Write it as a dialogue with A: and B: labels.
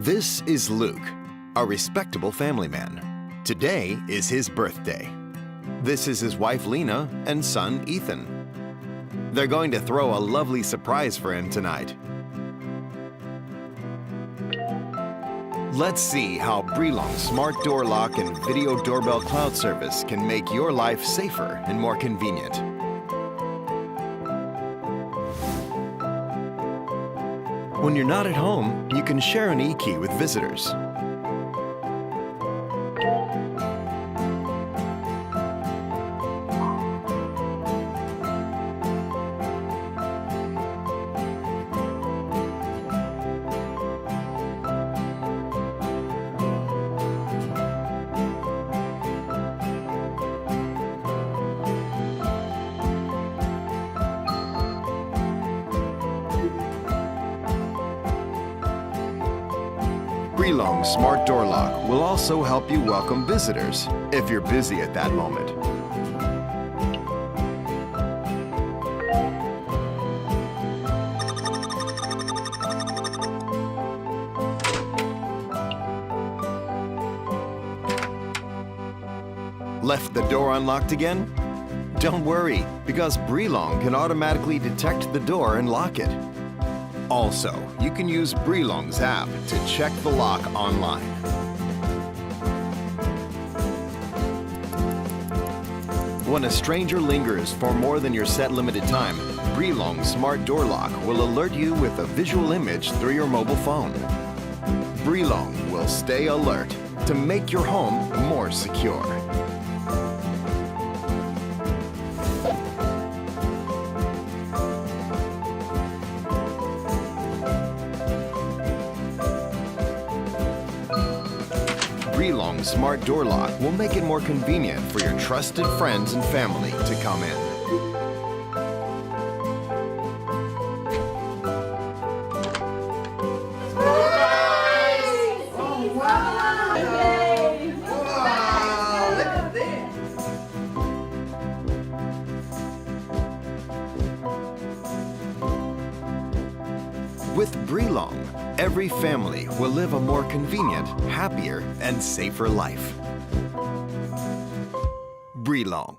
A: This is Luke, a respectable family man. Today is his birthday. This is his wife Lena and son Ethan. They're going to throw a lovely surprise for him tonight. Let's see how Brelong's smart door lock and video doorbell cloud service can make your life safer and more convenient. When you're not at home, you can share an e-key with visitors. Brelong's smart door lock will also help you welcome visitors if you're busy at that moment. Left the door unlocked again? Don't worry, because Brelong can automatically detect the door and lock it. Also, you can use Brelong's app to check the lock online. When a stranger lingers for more than your set limited time, Brelong's smart door lock will alert you with a visual image through your mobile phone. Brelong will stay alert to make your home more secure. Brelong's smart door lock will make it more convenient for your trusted friends and family to come in.
B: Oh, wow! Yay. Wow! Look at this!
A: With Brelong, every family will live a more convenient, happier, and safer life. Brelong.